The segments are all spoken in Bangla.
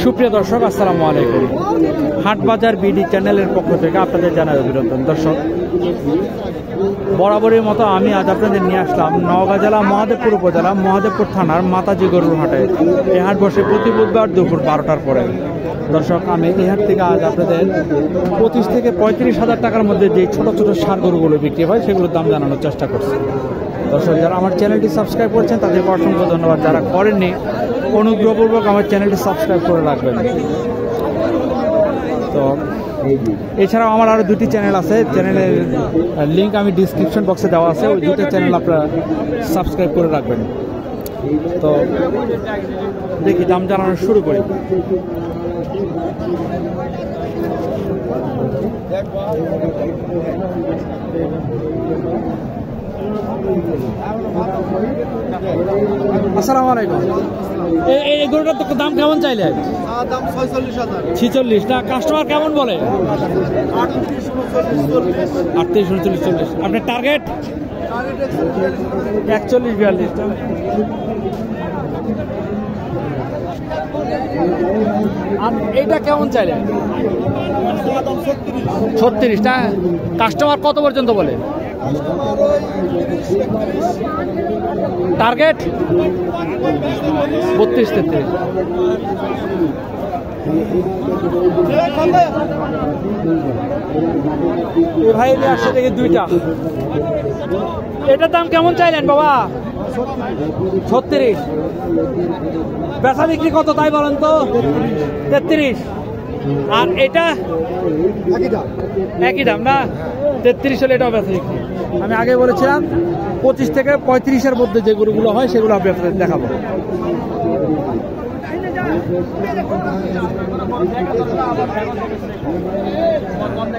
সুপ্রিয় দর্শক, আসসালামু আলাইকুম। হাটবাজার বিডি চ্যানেলের পক্ষ থেকে আপনাদের জানাই অভিনন্দন। দর্শক, বরাবরের মতো আমি আজ আপনাদের নিয়ে আসলাম নওগাঁ জেলা মহাদেবপুর উপজেলা মহাদেবপুর থানার মাতাজি গরুর হাটে। এই হাট বসে প্রতি বুধবার দুপুর 12টার পরে। দর্শক, আমি এই হাট থেকে আজ আপনাদের 25 থেকে 35,000 টাকার মধ্যে যে ছোট ছোট ষাঁড় গরুগুলো বিক্রি হয় সেগুলোর দাম জানানোর চেষ্টা করছি। দর্শক, যারা আমার চ্যানেলটি সাবস্ক্রাইব করেছেন তাদেরকে অসংখ্য ধন্যবাদ। যারা করেননি, অনুগ্রহপূর্বক আমার চ্যানেলটি সাবস্ক্রাইব করে রাখবেন। তো এছাড়াও আমার আরও দুটি চ্যানেল আছে, চ্যানেলের লিঙ্ক আমি ডিসক্রিপশন বক্সে দেওয়া আছে। ওই দুটো চ্যানেল আপনারা সাবস্ক্রাইব করে রাখবেন। তো দেখি দাম জানানো শুরু করি। আসসালামু আলাইকুম। এই গরুটার তো দাম কেমন চাইলে? দাম 46,000 না? কাস্টমার কেমন বলে? 38, 39, 40। আপনার টার্গেট 41, 42। আর এইটা কেমন চাইলেন? 36 না? কাস্টমার কত পর্যন্ত বলে? টার্গেট 32, 33। ভাই আসছে দেখি দুইটা। এটার দাম কেমন চাইলেন বাবা? 36। বেচা বিক্রি কত তাই বলেন তো? 33। আর এটা একই দাম না? 33 হলে এটাও বেচা বিক্রি। আমি আগে বলেছিলাম 25 থেকে 35-এর মধ্যে যে গরুগুলো হয় সেগুলো আমি আপনাদের দেখাবো।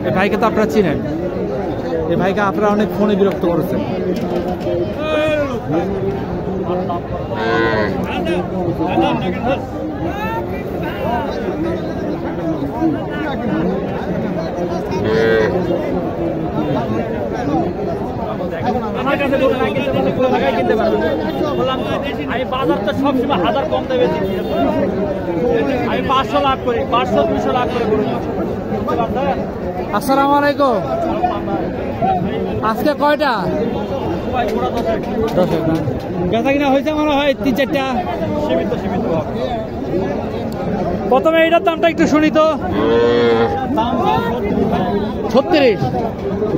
এই ভাইকে তো আপনারা চিনেন, এই ভাইকে আপনারা অনেক ফোনে বিরক্ত করেছেন। আমার কাছে কিনতে পারবেন। আমি বাজার তো সবসময় 1000 কম দেবে, আমি 500 লাখ করি, 500-200 লাখ করে করি। আসসালামু আলাইকুম। আজকে কয়টা? 10 না? বেচা কিনা হয়েছে মনে হয় 3-4টা। সীমিত। প্রথমে এইটার দামটা একটু শুনি তো। 36।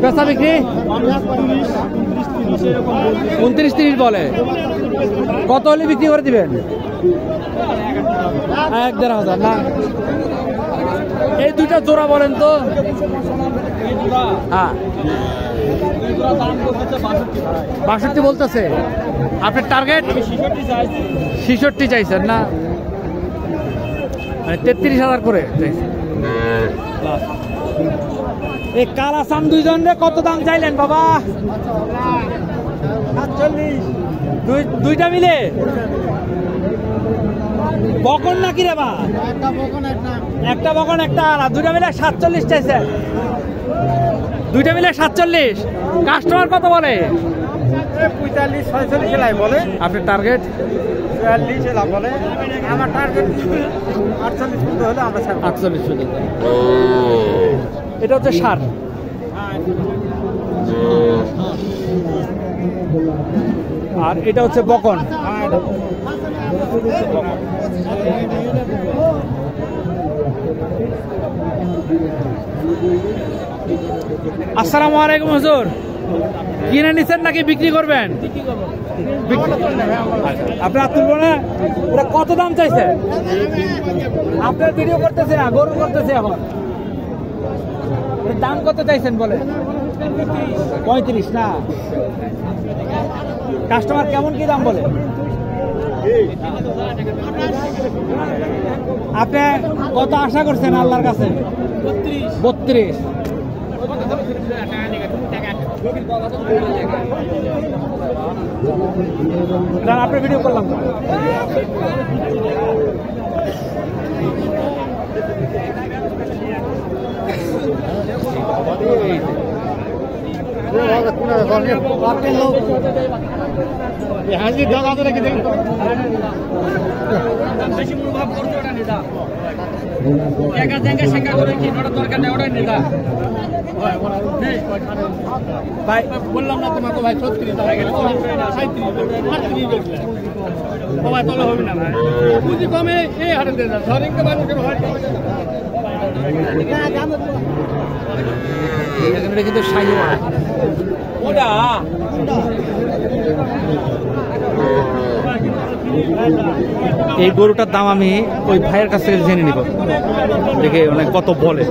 বেচা বিক্রি 29-30 বলে। কত হলে বিক্রি করে দিবেন? 1,500 না? এই দুইটা জোড়া বলেন তো। হ্যাঁ, 62 বলতেছে। আপনার টার্গেট 66 চাইছেন না? মানে 33,000 করে চাইছেন। এই কালা সাম দুইজন রে কত দাম চাইলেন বাবা? 47। দুইটা মিলে বকন নাকি রে বা? একটা বকন একটা, আর দুইটা মিলে 47 চাইছেন। দুইটা মিলে 47। কাস্টমার কত বলে? 45-46 বলে। আপনার টার্গেট 42 বলে। আমার টার্গেট 48 হলে আমরা 48 হলে। এটা হচ্ছে ষাঁড়। আর এটা হচ্ছে বকন। আসসালামু আলাইকুম হুজুর। কিনে নিচ্ছেন নাকি বিক্রি করবেন? আপনার তুলবো না? ওরা কত দাম চাইছে? আপনার ভিডিও করতেছে না, গরু করতেছে। এখন দাম কত চাইছেন বলে? 35 না? কাস্টমার কেমন কি দাম বলে? আপনি কত আশা করছেন আল্লাহর কাছে? 32। আপনার ভিডিও করলাম। হাজির দাদা নাকি দেখুন ভাই বললাম না তোমাকে ভাই 36 টাকা গেল 37 ভাই তোলা হবে না ভাই বুঝি কমে এই হাটে দেন ধরেনকে মানুষের হয় এটা কিন্তু শাহিওয়াল ওটা এই গরুটার দাম আমি ওই ভাইয়ের কাছ থেকে জেনে নিব দেখে মানে কত বলে।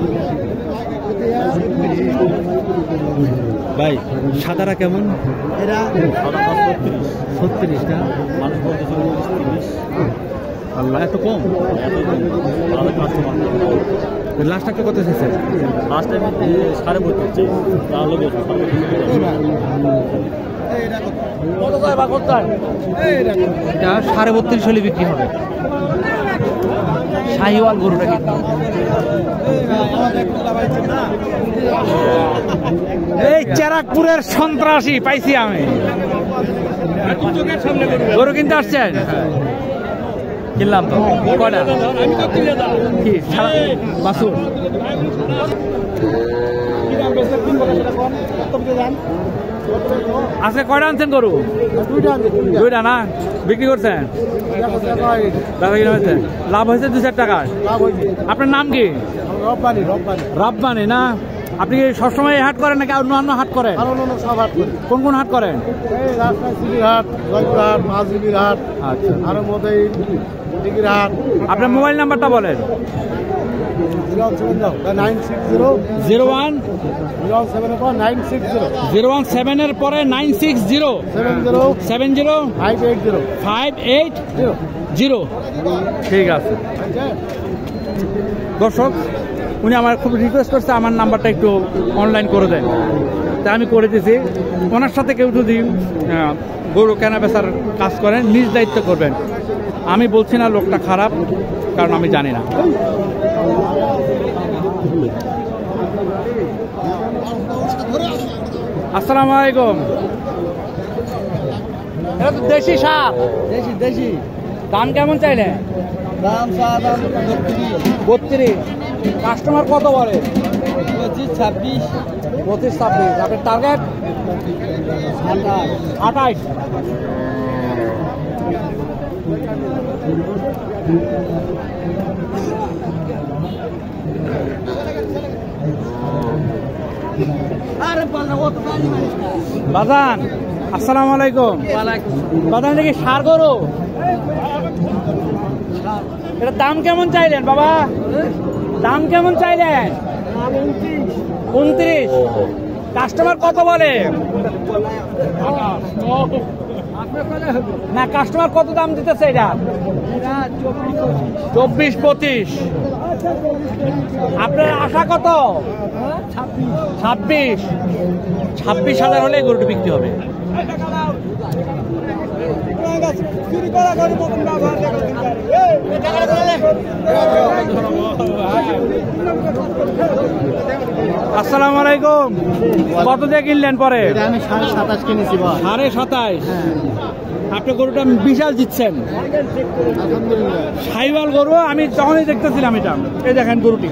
ভাই সাদারা কেমন? এরা 36 না আল্লাহ এত কম। লাস্ট একটা কত এসেছে? লাস্ট টাইম 32.5 তাহলে বেশি কত যায় বা কত যায় এটা 32.5 হলে বিক্রি হবে। শাহিওয়াল গরুটা কিন্তু এই চেরাকপুরের সন্ত্রাসী পাইছি আমি। গরু কিনতে আসছেন? কিনলাম তো কয়টা কি বাসুর আজকে কয়টা আনছেন গরু? দুইটা না বিক্রি করছেন? লাভ হয়েছে 2-4 টাকা। আপনার নাম কি? রব্বানি না? আপনি কি সবসময় হাট করেন নাকি অন্য হাট করেন? কোন কোন হাট করেন? আপনার মোবাইল নাম্বারটা বলেন। 017 এর পরে 96070 ঠিক আছে। দর্শক উনি আমার খুব রিকোয়েস্ট করছে আমার নাম্বারটা একটু অনলাইন করে দেন, তাই আমি করে দিয়েছি। ওনার সাথে কেউ যদি গরু কেনা বেচার কাজ করেন নিজ দায়িত্ব করবেন। আমি বলছি না লোকটা খারাপ, কারণ আমি জানি না। আসসালামু আলাইকুম। এটা তো দেশি সার। দেশি দাম কেমন চাইলে? দাম 32। কাস্টমার কত বলে? 25-26। 25-26। আপনার টার্গেট 28। বাজান আসসালামু আলাইকুম। বাজান দেখি সার গরু, এটার দাম কেমন চাইলেন বাবা? দাম কেমন চাইলেন? 29। কাস্টমার কত বলে? না কাস্টমার কত দাম দিতেছে এটা? 24-25। আপনার আশা কত? 26,000 হলে গরুটি বিক্রি হবে। আসসালামু আলাইকুম। কত দিয়ে কিনলেন পরে? আমি 27.5 কিনেছি। 27.5। আপনি গরুটা বিশাল জিতছেন। শাহিওয়াল গরু আমি তখনই দেখতেছিলাম। এটা এই দেখেন গরুটি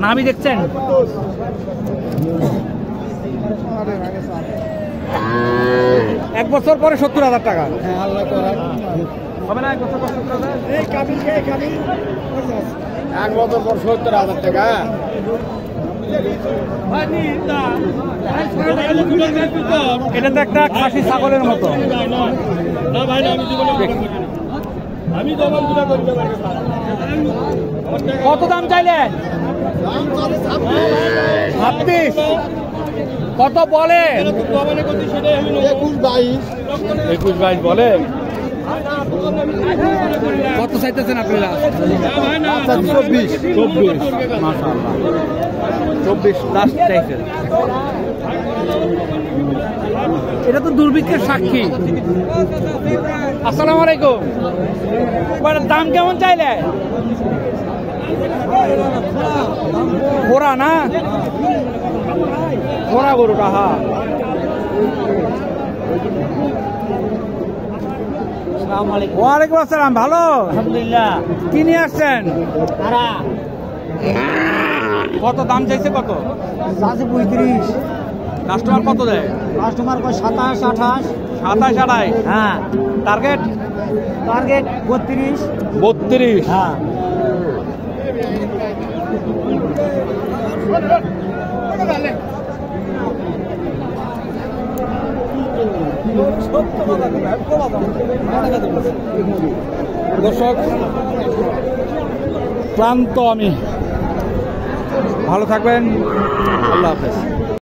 নামি দেখছেন। এক বছর পরে 70,000 টাকা হবে না? এক বছর পর 70,000। এক বছর পর 70,000 টাকা। এটা তো একটা খাসি ছাগলের মতো। কত দাম চাইলেন? 26। কত বলে? 21-22 বলে। কত চাইতেছেন আপনারা? 24। মাশাআল্লাহ 24 লাস্ট চাইছেন। এটা তো দুর্ভিক্ষের সাক্ষী। আসসালামু আলাইকুম। দাম কেমন চাইলে? ঘোড়া না? ঘোড়া গরুটা। হ্যাঁ ওয়ালাইকুম আসসালাম। ভালো, আলহামদুলিল্লাহ। কি নিয়ে আসছেন? কত দাম চাইছে? কত? 35। কাস্টমার কত দেয়? কাস্টমার 27, 28। 27, 28। হ্যাঁ। টার্গেট? টার্গেট 32। 32। হ্যাঁ। দর্শক, ক্লান্ত আমি। ভালো থাকবেন, আল্লাহ হাফেজ।